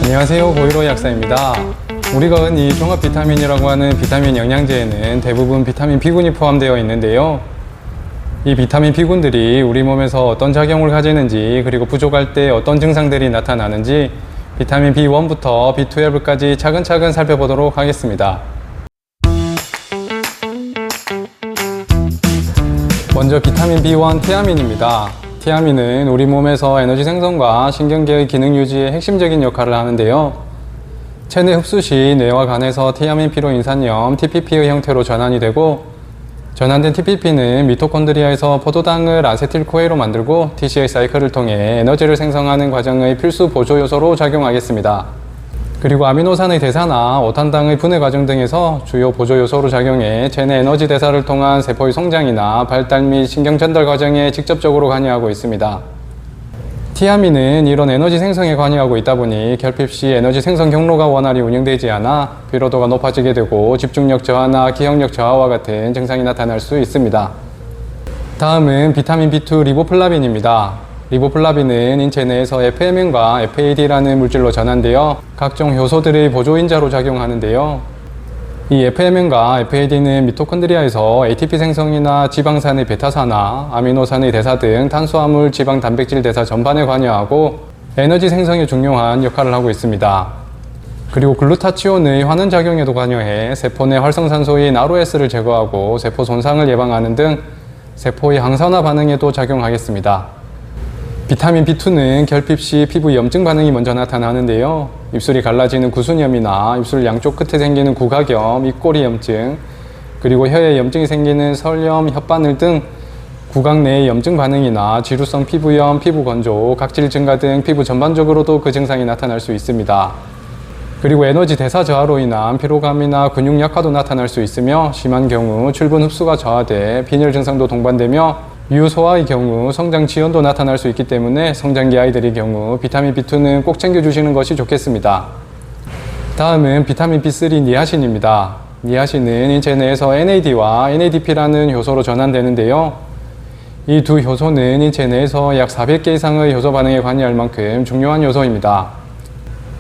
안녕하세요, 고이로 약사입니다. 우리가 흔히 종합 비타민이라고 하는 비타민 영양제에는 대부분 비타민 B군이 포함되어 있는데요. 이 비타민 B군들이 우리 몸에서 어떤 작용을 가지는지, 그리고 부족할 때 어떤 증상들이 나타나는지 비타민 B1부터 B12까지 차근차근 살펴보도록 하겠습니다. 먼저 비타민 B1 티아민입니다. 티아민은 우리 몸에서 에너지 생성과 신경계의 기능 유지에 핵심적인 역할을 하는데요. 체내 흡수 시 뇌와 간에서 티아민 피로인산염 TPP의 형태로 전환이 되고, 전환된 TPP는 미토콘드리아에서 포도당을 아세틸코에로 만들고 TCA 사이클을 통해 에너지를 생성하는 과정의 필수 보조 요소로 작용하겠습니다. 그리고 아미노산의 대사나 오탄당의 분해 과정 등에서 주요 보조 요소로 작용해 체내 에너지 대사를 통한 세포의 성장이나 발달 및 신경 전달 과정에 직접적으로 관여하고 있습니다. 티아민은 이런 에너지 생성에 관여하고 있다 보니 결핍 시 에너지 생성 경로가 원활히 운영되지 않아 피로도가 높아지게 되고 집중력 저하나 기억력 저하와 같은 증상이 나타날 수 있습니다. 다음은 비타민 B2 리보플라빈입니다. 리보플라빈은 인체 내에서 FMN과 FAD라는 물질로 전환되어 각종 효소들의 보조인자로 작용하는데요. 이 FMN과 FAD는 미토콘드리아에서 ATP 생성이나 지방산의 베타산화, 아미노산의 대사 등 탄수화물, 지방, 단백질 대사 전반에 관여하고 에너지 생성에 중요한 역할을 하고 있습니다. 그리고 글루타치온의 환원작용에도 관여해 세포 내 활성산소인 ROS를 제거하고 세포 손상을 예방하는 등 세포의 항산화 반응에도 작용하겠습니다. 비타민 B2는 결핍 시 피부 염증 반응이 먼저 나타나는데요. 입술이 갈라지는 구순염이나 입술 양쪽 끝에 생기는 구각염, 입꼬리 염증, 그리고 혀에 염증이 생기는 설염, 혓바늘 등 구강 내의 염증 반응이나 지루성 피부염, 피부 건조, 각질 증가 등 피부 전반적으로도 그 증상이 나타날 수 있습니다. 그리고 에너지 대사 저하로 인한 피로감이나 근육 약화도 나타날 수 있으며, 심한 경우 출분 흡수가 저하돼 빈혈 증상도 동반되며 유소아의 경우 성장 지연도 나타날 수 있기 때문에 성장기 아이들의 경우 비타민 B2는 꼭 챙겨주시는 것이 좋겠습니다. 다음은 비타민 B3 니아신입니다. 니아신은 인체 내에서 NAD와 NADP라는 효소로 전환되는데요. 이 두 효소는 인체 내에서 약 400개 이상의 효소 반응에 관여할 만큼 중요한 요소입니다.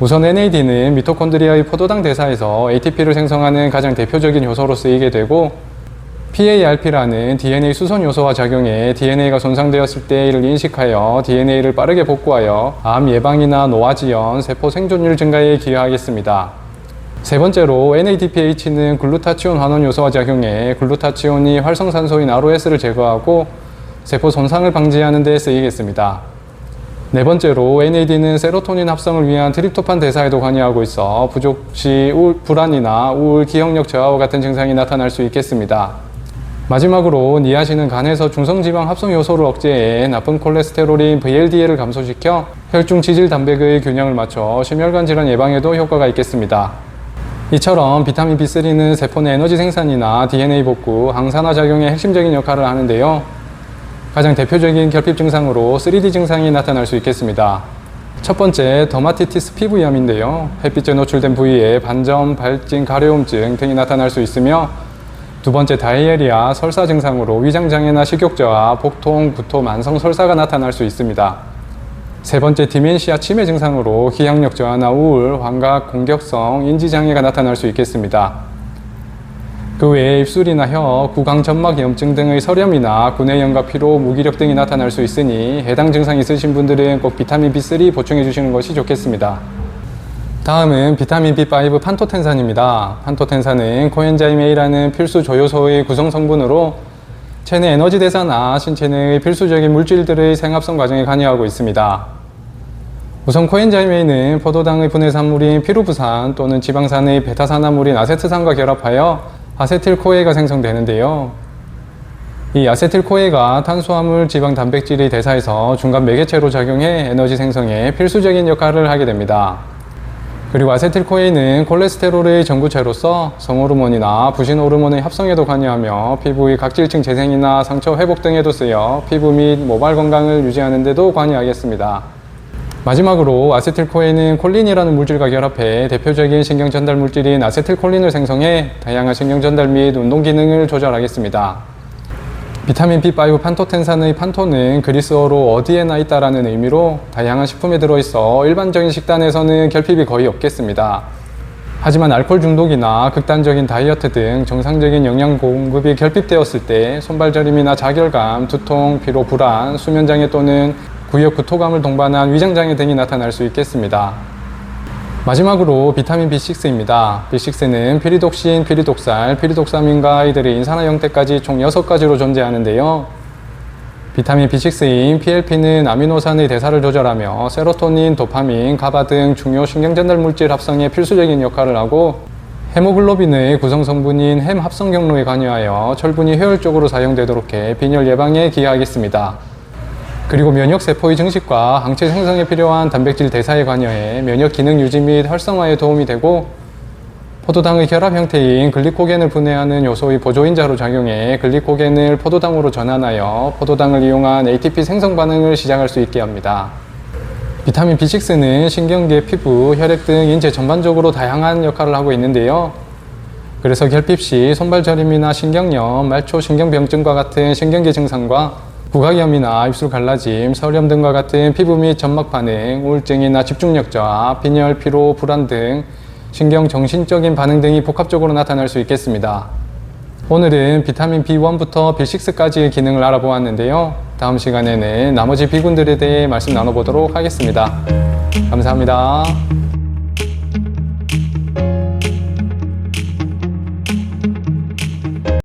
우선 NAD는 미토콘드리아의 포도당 대사에서 ATP를 생성하는 가장 대표적인 효소로 쓰이게 되고, PARP라는 DNA 수선 요소와 작용해 DNA가 손상되었을 때 이를 인식하여 DNA를 빠르게 복구하여 암 예방이나 노화 지연, 세포 생존율 증가에 기여하겠습니다. 세 번째로 NADPH는 글루타치온 환원 요소와 작용해 글루타치온이 활성산소인 ROS를 제거하고 세포 손상을 방지하는 데 쓰이겠습니다. 네 번째로 NAD는 세로토닌 합성을 위한 트립토판 대사에도 관여하고 있어 부족 시 불안이나 우울, 기억력 저하와 같은 증상이 나타날 수 있겠습니다. 마지막으로 니아신은 간에서 중성지방 합성 요소를 억제해 나쁜 콜레스테롤인 VLDL을 감소시켜 혈중 지질 단백의 균형을 맞춰 심혈관 질환 예방에도 효과가 있겠습니다. 이처럼 비타민 B3는 세포 내 에너지 생산이나 DNA 복구, 항산화 작용에 핵심적인 역할을 하는데요. 가장 대표적인 결핍 증상으로 3D 증상이 나타날 수 있겠습니다. 첫 번째, 더마티티스 피부염인데요. 햇빛에 노출된 부위에 반점, 발진, 가려움증 등이 나타날 수 있으며, 두 번째, 다이아리아, 설사 증상으로 위장장애나 식욕저하, 복통, 구토, 만성 설사가 나타날 수 있습니다. 세 번째, 디멘시아 치매 증상으로 기억력 저하나 우울, 환각, 공격성, 인지장애가 나타날 수 있겠습니다. 그 외에 입술이나 혀, 구강 점막 염증 등의 설염이나 구내염과 피로, 무기력 등이 나타날 수 있으니 해당 증상이 있으신 분들은 꼭 비타민 B3 보충해 주시는 것이 좋겠습니다. 다음은 비타민 B5 판토텐산입니다. 판토텐산은 코엔자임 A라는 필수 조효소의 구성 성분으로 체내 에너지 대사나 신체 내의 필수적인 물질들의 생합성 과정에 관여하고 있습니다. 우선 코엔자임 A는 포도당의 분해 산물인 피루부산 또는 지방산의 베타산화물인 아세트산과 결합하여 아세틸코에가 생성되는데요. 이 아세틸코에가 탄수화물, 지방, 단백질의 대사에서 중간 매개체로 작용해 에너지 생성에 필수적인 역할을 하게 됩니다. 그리고 아세틸코에는 콜레스테롤의 전구체로서 성호르몬이나 부신 호르몬의 합성에도 관여하며 피부의 각질층 재생이나 상처 회복 등에도 쓰여 피부 및 모발 건강을 유지하는 데도 관여하겠습니다. 마지막으로 아세틸코에는 콜린이라는 물질과 결합해 대표적인 신경 전달 물질인 아세틸콜린을 생성해 다양한 신경 전달 및 운동 기능을 조절하겠습니다. 비타민 B5 판토텐산의 판토는 그리스어로 어디에나 있다라는 의미로 다양한 식품에 들어있어 일반적인 식단에서는 결핍이 거의 없겠습니다. 하지만 알코올 중독이나 극단적인 다이어트 등 정상적인 영양 공급이 결핍되었을 때 손발저림이나 자결감, 두통, 피로, 불안, 수면장애 또는 구역 구토감을 동반한 위장장애 등이 나타날 수 있겠습니다. 마지막으로 비타민 B6입니다. B6는 피리독신, 피리독살, 피리독사민과 이들의 인산화 형태까지 총 6가지로 존재하는데요. 비타민 B6인 PLP는 아미노산의 대사를 조절하며 세로토닌, 도파민, 가바 등 중요 신경전달 물질 합성에 필수적인 역할을 하고 헤모글로빈의 구성 성분인 햄 합성 경로에 관여하여 철분이 효율적으로 사용되도록 해 빈혈 예방에 기여하겠습니다. 그리고 면역세포의 증식과 항체 생성에 필요한 단백질 대사에 관여해 면역 기능 유지 및 활성화에 도움이 되고 포도당의 결합 형태인 글리코겐을 분해하는 요소의 보조인자로 작용해 글리코겐을 포도당으로 전환하여 포도당을 이용한 ATP 생성 반응을 시작할 수 있게 합니다. 비타민 B6는 신경계, 피부, 혈액 등 인체 전반적으로 다양한 역할을 하고 있는데요. 그래서 결핍 시 손발저림이나 신경염, 말초 신경병증과 같은 신경계 증상과 부각염이나 입술 갈라짐, 설염 등과 같은 피부 및 점막 반응, 우울증이나 집중력 저하, 빈혈, 피로, 불안 등 신경 정신적인 반응 등이 복합적으로 나타날 수 있겠습니다. 오늘은 비타민 B1부터 B6까지의 기능을 알아보았는데요. 다음 시간에는 나머지 B군들에 대해 말씀 나눠보도록 하겠습니다. 감사합니다.